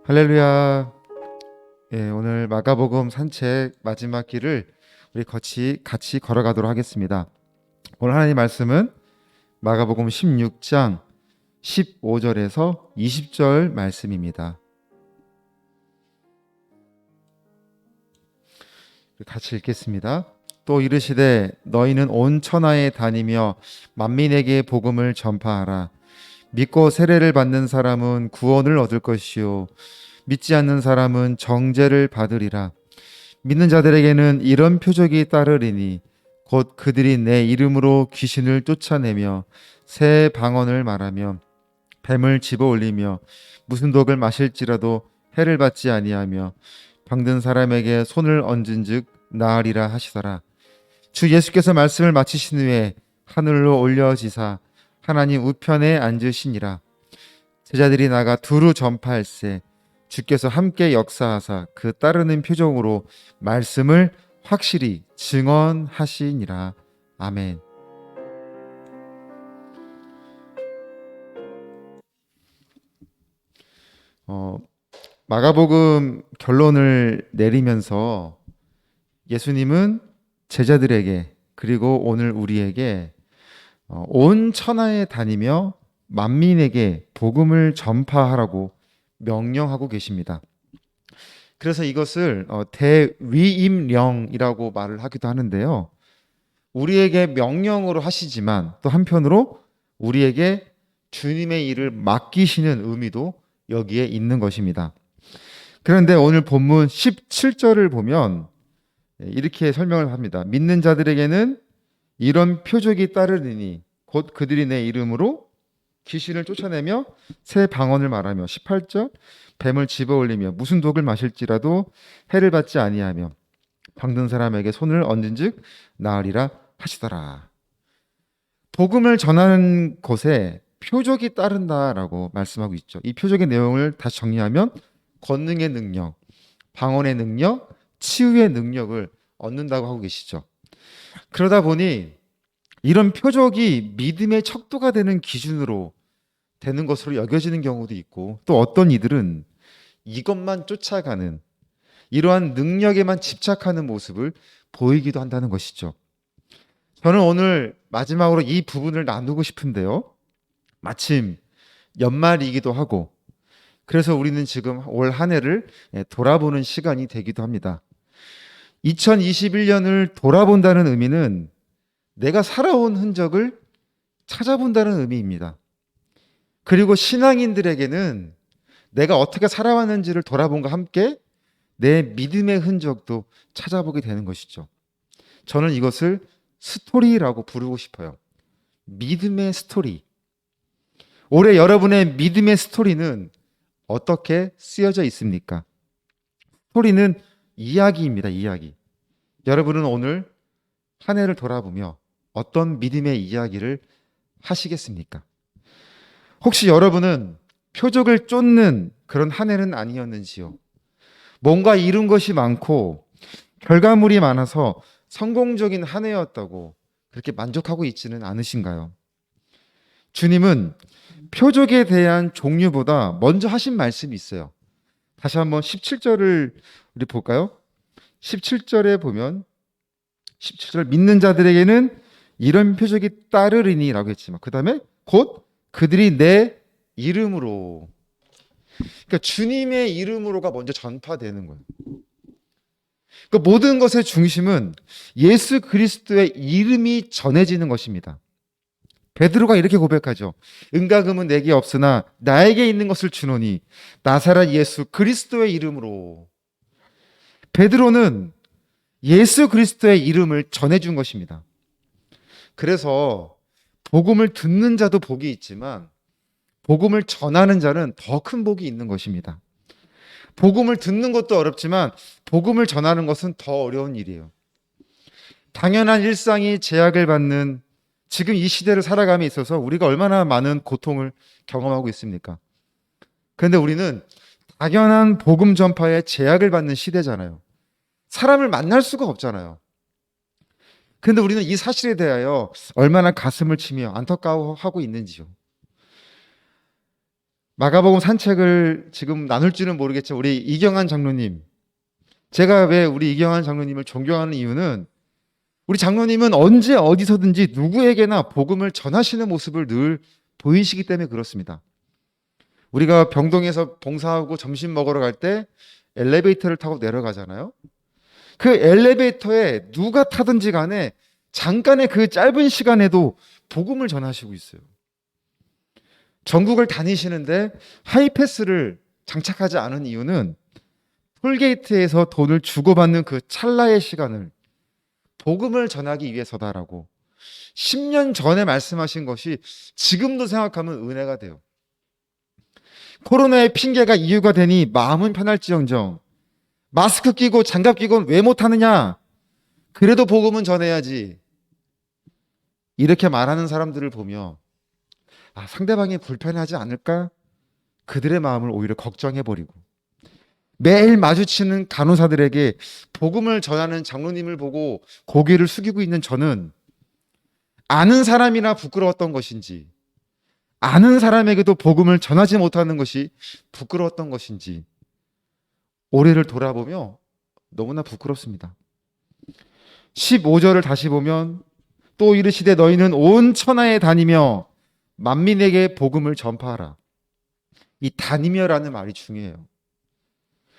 할렐루야. 오늘 마가복음 산책 마지막 길을 우리 같이 걸어가도록 하겠습니다. 오늘 하나님 말씀은 마가복음 16장 15절에서 20절 말씀입니다. 같이 읽겠습니다. 또 이르시되 너희는 온 천하에 다니며 만민에게 복음을 전파하라. 믿고 세례를 받는 사람은 구원을 얻을 것이요 믿지 않는 사람은 정죄를 받으리라. 믿는 자들에게는 이런 표적이 따르리니 곧 그들이 내 이름으로 귀신을 쫓아내며 새 방언을 말하며 뱀을 집어올리며 무슨 독을 마실지라도 해를 받지 아니하며 병든 사람에게 손을 얹은즉 나으리라 하시더라. 주 예수께서 말씀을 마치신 후에 하늘로 올려지사 하나님 우편에 앉으시니라. 제자들이 나가 두루 전파할세 주께서 함께 역사하사 그 따르는 표정으로 말씀을 확실히 증언하시니라. 아멘. 마가복음 결론을 내리면서 예수님은 제자들에게 그리고 오늘 우리에게 온 천하에 다니며 만민에게 복음을 전파하라고 명령하고 계십니다. 그래서 이것을 대위임령이라고 말을 하기도 하는데요. 우리에게 명령으로 하시지만 또 한편으로 우리에게 주님의 일을 맡기시는 의미도 여기에 있는 것입니다. 그런데 오늘 본문 17절을 보면 이렇게 설명을 합니다. 믿는 자들에게는 이런 표적이 따르리니 곧 그들이 내 이름으로 귀신을 쫓아내며 새 방언을 말하며 18절 뱀을 집어올리며 무슨 독을 마실지라도 해를 받지 아니하며 병든 사람에게 손을 얹은즉 나으리라 하시더라. 복음을 전하는 것에 표적이 따른다라고 말씀하고 있죠. 이 표적의 내용을 다시 정리하면 권능의 능력, 방언의 능력, 치유의 능력을 얻는다고 하고 계시죠. 그러다 보니 이런 표적이 믿음의 척도가 되는 기준으로 되는 것으로 여겨지는 경우도 있고 또 어떤 이들은 이것만 쫓아가는 이러한 능력에만 집착하는 모습을 보이기도 한다는 것이죠. 저는 오늘 마지막으로 이 부분을 나누고 싶은데요. 마침 연말이기도 하고 그래서 우리는 지금 올 한 해를 돌아보는 시간이 되기도 합니다. 2021년을 돌아본다는 의미는 내가 살아온 흔적을 찾아본다는 의미입니다. 그리고 신앙인들에게는 내가 어떻게 살아왔는지를 돌아본과 함께 내 믿음의 흔적도 찾아보게 되는 것이죠. 저는 이것을 스토리라고 부르고 싶어요. 믿음의 스토리. 올해 여러분의 믿음의 스토리는 어떻게 쓰여져 있습니까? 스토리는 이야기입니다. 이야기. 여러분은 오늘 한 해를 돌아보며 어떤 믿음의 이야기를 하시겠습니까? 혹시 여러분은 표적을 쫓는 그런 한 해는 아니었는지요? 뭔가 이룬 것이 많고 결과물이 많아서 성공적인 한 해였다고 그렇게 만족하고 있지는 않으신가요? 주님은 표적에 대한 종류보다 먼저 하신 말씀이 있어요. 다시 한번 17절을 우리 볼까요? 17절에 보면 17절 믿는 자들에게는 이런 표적이 따르리니라고 했지만 그 다음에 곧 그들이 내 이름으로 그러니까 주님의 이름으로가 먼저 전파되는 거예요. 그러니까 모든 것의 중심은 예수 그리스도의 이름이 전해지는 것입니다. 베드로가 이렇게 고백하죠. 은과 금은 내게 없으나 나에게 있는 것을 주노니 나사렛 예수 그리스도의 이름으로. 베드로는 예수 그리스도의 이름을 전해준 것입니다. 그래서 복음을 듣는 자도 복이 있지만 복음을 전하는 자는 더 큰 복이 있는 것입니다. 복음을 듣는 것도 어렵지만 복음을 전하는 것은 더 어려운 일이에요. 당연한 일상이 제약을 받는 지금 이 시대를 살아감에 있어서 우리가 얼마나 많은 고통을 경험하고 있습니까? 그런데 우리는 당연한 복음 전파에 제약을 받는 시대잖아요. 사람을 만날 수가 없잖아요. 그런데 우리는 이 사실에 대하여 얼마나 가슴을 치며 안타까워하고 있는지요. 마가복음 산책을 지금 나눌지는 모르겠지만 우리 이경환 장로님, 제가 왜 우리 이경환 장로님을 존경하는 이유는 우리 장로님은 언제 어디서든지 누구에게나 복음을 전하시는 모습을 늘 보이시기 때문에 그렇습니다. 우리가 병동에서 봉사하고 점심 먹으러 갈 때 엘리베이터를 타고 내려가잖아요. 그 엘리베이터에 누가 타든지 간에 잠깐의 그 짧은 시간에도 복음을 전하시고 있어요. 전국을 다니시는데 하이패스를 장착하지 않은 이유는 톨게이트에서 돈을 주고받는 그 찰나의 시간을 복음을 전하기 위해서다라고 10년 전에 말씀하신 것이 지금도 생각하면 은혜가 돼요. 코로나의 핑계가 이유가 되니 마음은 편할지언정 마스크 끼고 장갑 끼고는 왜 못하느냐? 그래도 복음은 전해야지. 이렇게 말하는 사람들을 보며 상대방이 불편하지 않을까? 그들의 마음을 오히려 걱정해버리고 매일 마주치는 간호사들에게 복음을 전하는 장로님을 보고 고개를 숙이고 있는 저는 아는 사람이나 부끄러웠던 것인지 아는 사람에게도 복음을 전하지 못하는 것이 부끄러웠던 것인지 올해를 돌아보며 너무나 부끄럽습니다. 15절을 다시 보면 또 이르시되 너희는 온 천하에 다니며 만민에게 복음을 전파하라. 이 다니며라는 말이 중요해요.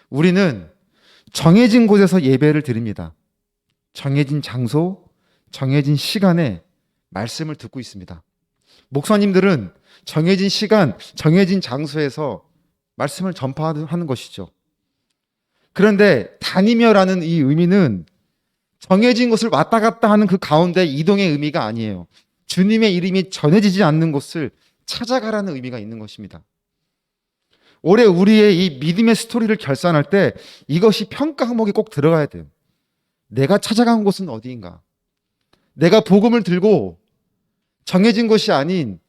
우리는 정해진 곳에서 예배를 드립니다. 정해진 장소, 정해진 시간에 말씀을 듣고 있습니다. 목사님들은 정해진 시간, 정해진 장소에서 말씀을 전파하는 것이죠. 그런데 다니며라는 이 의미는 정해진 곳을 왔다 갔다 하는 그 가운데 이동의 의미가 아니에요. 주님의 이름이 전해지지 않는 곳을 찾아가라는 의미가 있는 것입니다. 올해 우리의 이 믿음의 스토리를 결산할 때 이것이 평가 항목에 꼭 들어가야 돼요. 내가 찾아간 곳은 어디인가? 내가 복음을 들고 정해진 곳이 아닌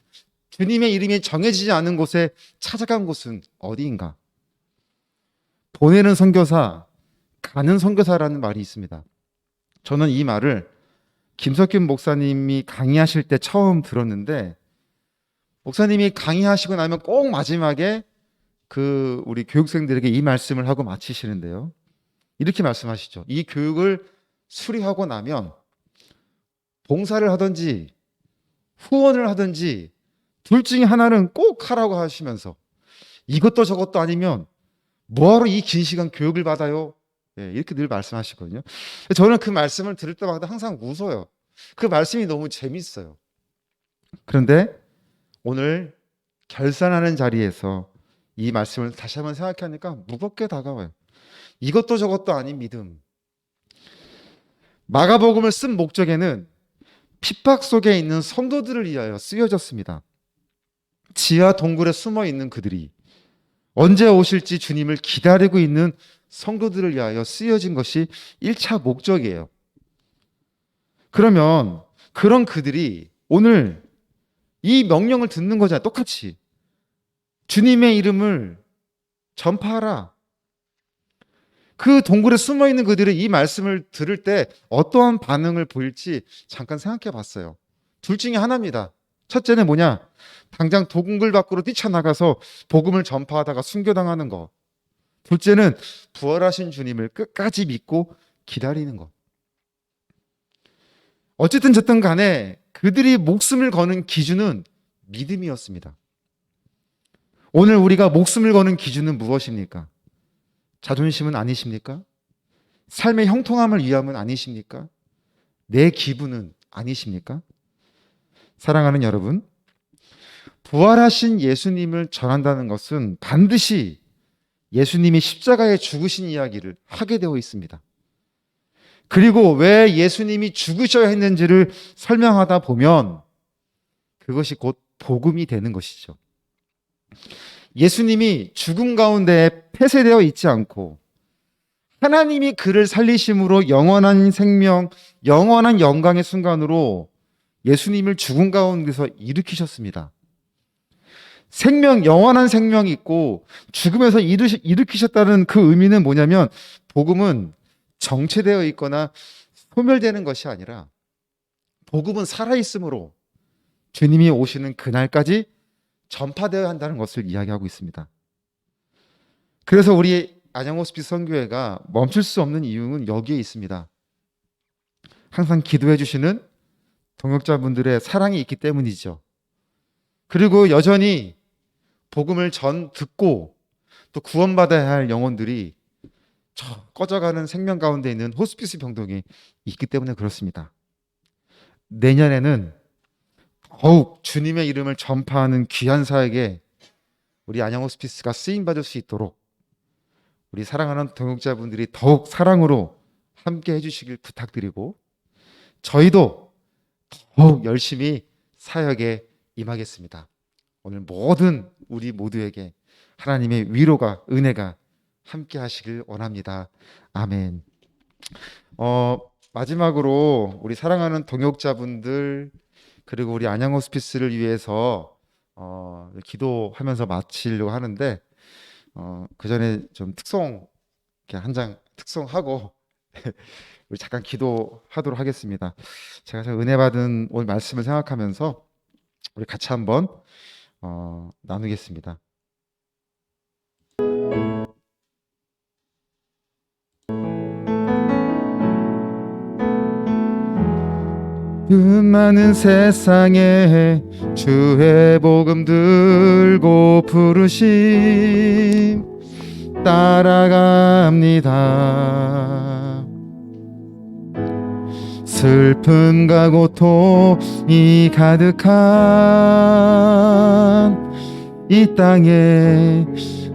주님의 이름이 정해지지 않은 곳에 찾아간 곳은 어디인가? 보내는 선교사, 가는 선교사라는 말이 있습니다. 저는 이 말을 김석균 목사님이 강의하실 때 처음 들었는데 목사님이 강의하시고 나면 꼭 마지막에 우리 교육생들에게 이 말씀을 하고 마치시는데요. 이렇게 말씀하시죠. 이 교육을 수료하고 나면 봉사를 하든지 후원을 하든지 둘 중에 하나는 꼭 하라고 하시면서 이것도 저것도 아니면 뭐하러 이 긴 시간 교육을 받아요? 이렇게 늘 말씀하시거든요. 저는 그 말씀을 들을 때마다 항상 웃어요. 그 말씀이 너무 재밌어요. 그런데 오늘 결산하는 자리에서 이 말씀을 다시 한번 생각하니까 무겁게 다가와요. 이것도 저것도 아닌 믿음. 마가복음을 쓴 목적에는 핍박 속에 있는 성도들을 위하여 쓰여졌습니다. 지하 동굴에 숨어 있는 그들이 언제 오실지 주님을 기다리고 있는 성도들을 위하여 쓰여진 것이 1차 목적이에요. 그러면 그런 그들이 오늘 이 명령을 듣는 거잖아요. 똑같이. 주님의 이름을 전파하라. 그 동굴에 숨어 있는 그들이 이 말씀을 들을 때 어떠한 반응을 보일지 잠깐 생각해 봤어요. 둘 중에 하나입니다. 첫째는 뭐냐? 당장 동굴 밖으로 뛰쳐나가서 복음을 전파하다가 순교당하는 것. 둘째는 부활하신 주님을 끝까지 믿고 기다리는 것. 어쨌든 저든 간에 그들이 목숨을 거는 기준은 믿음이었습니다. 오늘 우리가 목숨을 거는 기준은 무엇입니까? 자존심은 아니십니까? 삶의 형통함을 위함은 아니십니까? 내 기분은 아니십니까? 사랑하는 여러분, 부활하신 예수님을 전한다는 것은 반드시 예수님이 십자가에 죽으신 이야기를 하게 되어 있습니다. 그리고 왜 예수님이 죽으셔야 했는지를 설명하다 보면 그것이 곧 복음이 되는 것이죠. 예수님이 죽음 가운데 폐쇄되어 있지 않고 하나님이 그를 살리심으로 영원한 생명, 영원한 영광의 순간으로 예수님을 죽음 가운데서 일으키셨습니다. 생명, 영원한 생명이 있고 죽음에서 일으키셨다는 그 의미는 뭐냐면 복음은 정체되어 있거나 소멸되는 것이 아니라 복음은 살아있으므로 주님이 오시는 그날까지 전파되어야 한다는 것을 이야기하고 있습니다. 그래서 우리 안양호스피스 선교회가 멈출 수 없는 이유는 여기에 있습니다. 항상 기도해 주시는 동역자분들의 사랑이 있기 때문이죠. 그리고 여전히 복음을 듣고 또 구원받아야 할 영혼들이 꺼져가는 생명 가운데 있는 호스피스 병동에 있기 때문에 그렇습니다. 내년에는 더욱 주님의 이름을 전파하는 귀한 사역에 우리 안양호스피스가 쓰임받을 수 있도록 우리 사랑하는 동역자분들이 더욱 사랑으로 함께 해주시길 부탁드리고, 저희도 더욱 열심히 사역에 임하겠습니다. 오늘 모든 우리 모두에게 하나님의 위로가, 은혜가 함께 하시길 원합니다. 아멘. 마지막으로 우리 사랑하는 동역자분들 그리고 우리 안양호스피스를 위해서 기도하면서 마치려고 하는데, 그 전에 좀 특송 한 장 특송하고 우리 잠깐 기도하도록 하겠습니다. 제가 은혜 받은 오늘 말씀을 생각하면서 우리 같이 한번 나누겠습니다. 그 많은 세상에 주의 복음 들고 부르심 따라갑니다. 슬픔과 고통이 가득한 이 땅에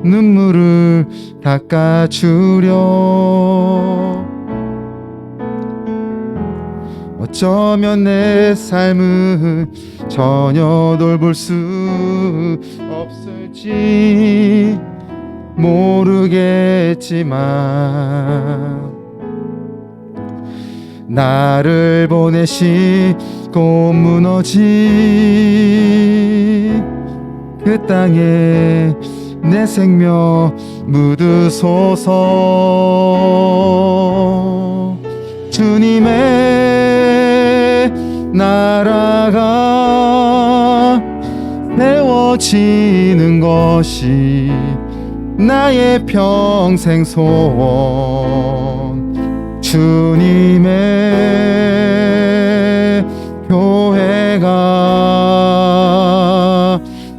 눈물을 닦아주려. 어쩌면 내 삶은 전혀 돌볼 수 없을지 모르겠지만 나를 보내시고 무너진 그 땅에 내 생명 묻으소서. 주님의 나라가 세워지는 것이 나의 평생 소원. 주님의 교회가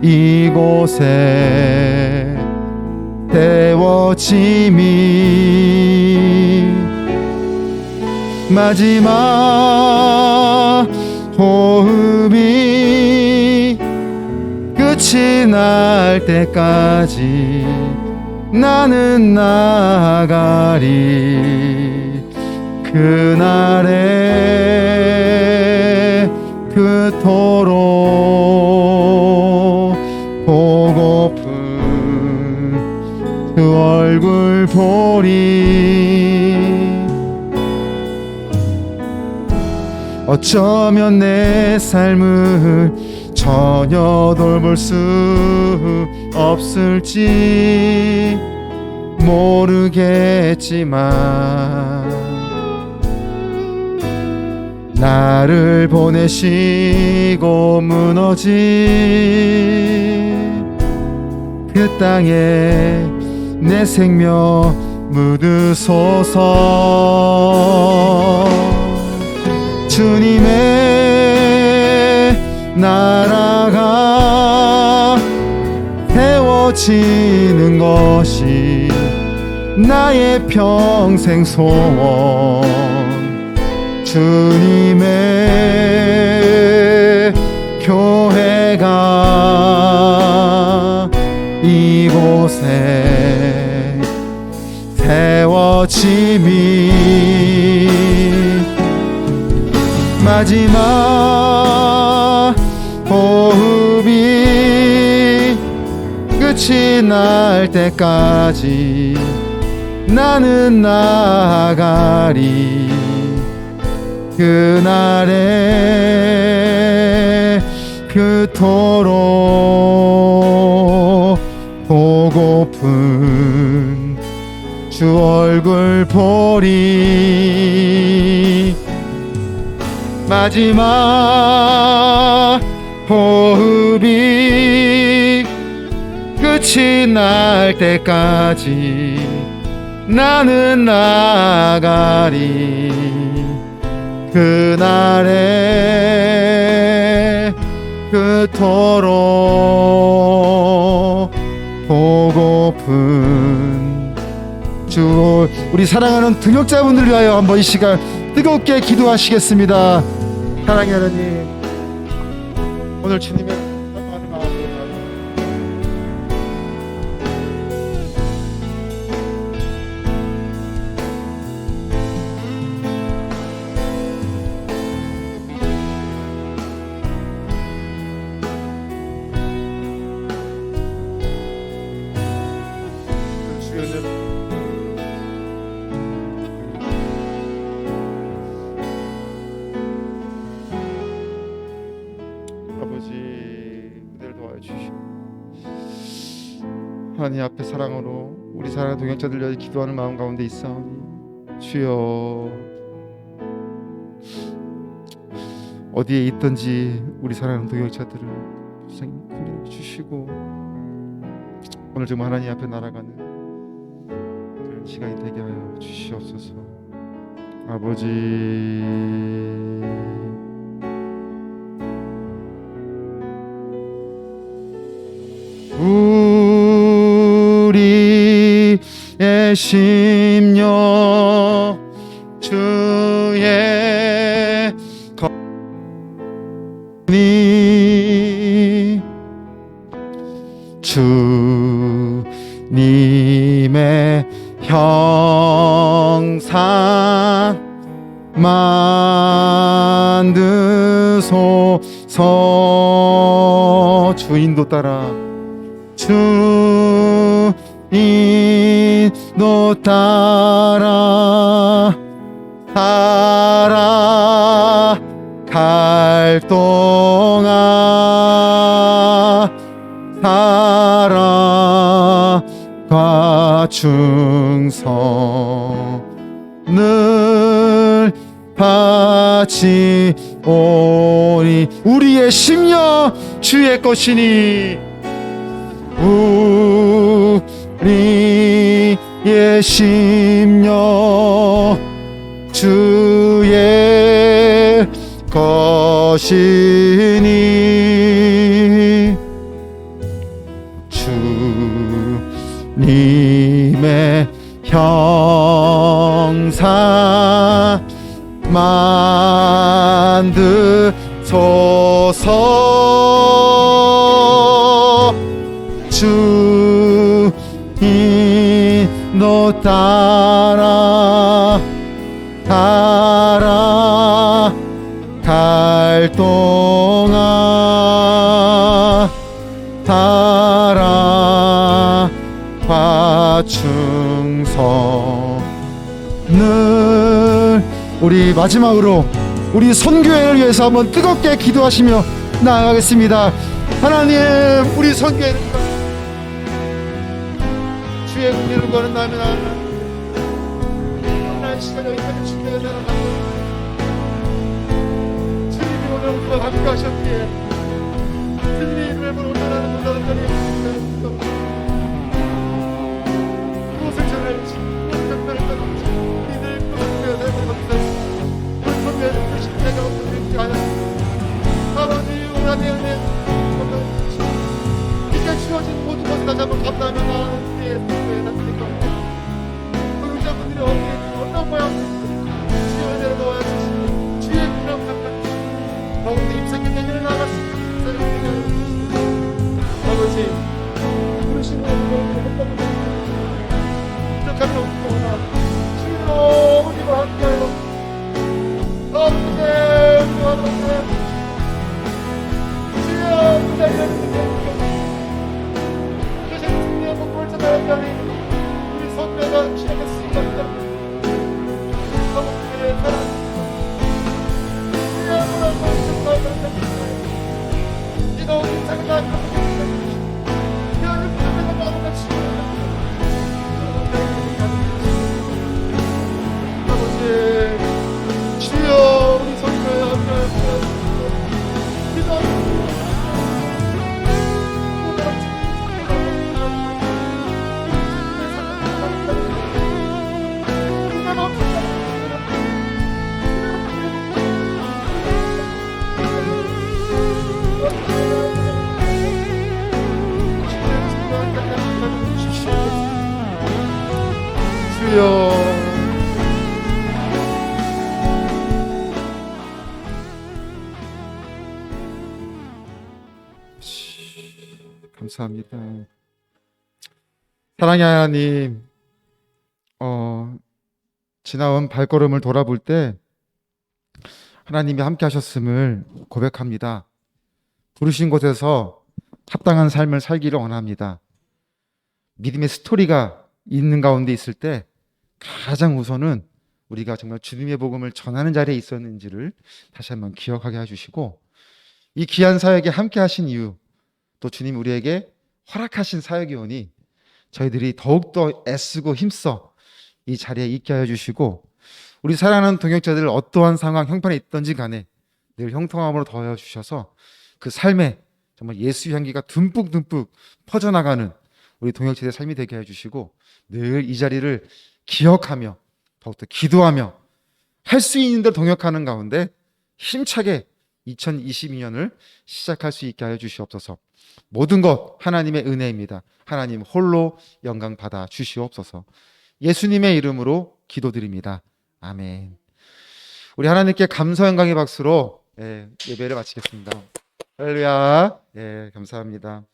이곳에 세워짐이 마지막 호흡이 끝이 날 때까지 나는 나아가리. 그날에 그토록 보고픈 그 얼굴 보리. 어쩌면 내 삶을 전혀 돌볼 수 없을지 모르겠지만 나를 보내시고 무너진 그 땅에 내 생명 묻으소서. 주님의 나라가 세워지는 것이 나의 평생 소원. 주님의 교회가 이곳에 세워짐이 마지막 호흡이 끝이 날 때까지 나는 나아가리. 그날에 그토록 보고픈 주 얼굴 보리. 마지막 호흡이 끝이 날 때까지 나는 나가리. 그날에 그토록 보고픈 주. 우리 사랑하는 등역자분들 위하여 한번 이 시간 뜨겁게 기도하시겠습니다. 사랑의 하나님, 오늘 주님의 사랑하는 마음으로 하나님 앞에 사랑으로 우리 사랑하는 동역자들 위해 기도하는 마음 가운데 있사오니 주여, 어디에 있든지 우리 사랑하는 동역자들을 선생님 긍휼히 주시고 오늘 정말 하나님 앞에 날아가는 그런 시간이 되게 하여 주시옵소서. 아버지, 우리의 심령 주의 거니 주님의 형상 만드소서. 주인도 따라 주인도 따라 살아갈 동안 사랑과 충성을 바치오니 우리의 심령 주의 것이니 우리의 심령 주의 것이니 주님의 형상 만드소서. 주인도 따라 갈 동안 사랑과 충성을. 우리 마지막으로 우리 선교회를 위해서 한번 뜨겁게 기도하시며 나아가겠습니다. 하나님, 우리 선교회를 주의 국리를 거는 나면 하나님 시간 여기까지 준비해 나가고 주님이 오늘 우리와 함께 하셨기에 주님의 이름을 온전하는 자들이 무엇을 전할지 무엇을 전할지 이들 그것을 내가 감사합니다. 우리 선교회를 주십시오. 없는 하여 아버지 하나님 이제 주어진 모든 것을 다시 한번 감사하며 나아가는 주의 선교회 나타낼 겁니다. 동역자분들이 어디에 어떤 모양으로 주의 은혜를 놓아 주시고 주의 구명 감사합니다. 가운데 입생의 내년을 나갔습니다. 아버지 부르신 분들을 못받는 부족함이 없구나. 주로 우리와 함께하여 아버지 아버지 주여 기다려주세요. 그것이 승리의 목표를 찾아야하니 우리 선배가 시작했습니다. 아버지의 사랑 주여 뭐라고 하셨다. 이거 우리 자기가 여러분 앞에서 마음같이 아버지 주여 우리 선배가 기도합니다. 할렐루야. 감사합니다. 사랑의 하나님, 지나온 발걸음을 돌아볼 때 하나님이 함께 하셨음을 고백합니다. 부르신 곳에서 합당한 삶을 살기를 원합니다. 믿음의 스토리가 있는 가운데 있을 때 가장 우선은 우리가 정말 주님의 복음을 전하는 자리에 있었는지를 다시 한번 기억하게 해주시고, 이 귀한 사역에 함께 하신 이유, 또 주님 우리에게 허락하신 사역이 오니 저희들이 더욱더 애쓰고 힘써 이 자리에 있게 하여 주시고, 우리 사랑하는 동역자들 어떠한 상황, 형편에 있든지 간에 늘 형통함으로 더하여 주셔서 그 삶에 정말 예수 향기가 듬뿍듬뿍 퍼져나가는 우리 동역자들의 삶이 되게 해주시고, 늘 이 자리를 기억하며 더욱더 기도하며 할 수 있는 대로 동역하는 가운데 힘차게 2022년을 시작할 수 있게 하여 주시옵소서. 모든 것 하나님의 은혜입니다. 하나님 홀로 영광 받아 주시옵소서. 예수님의 이름으로 기도드립니다. 아멘. 우리 하나님께 감사 영광의 박수로 예배를 마치겠습니다. 할렐루야. 감사합니다.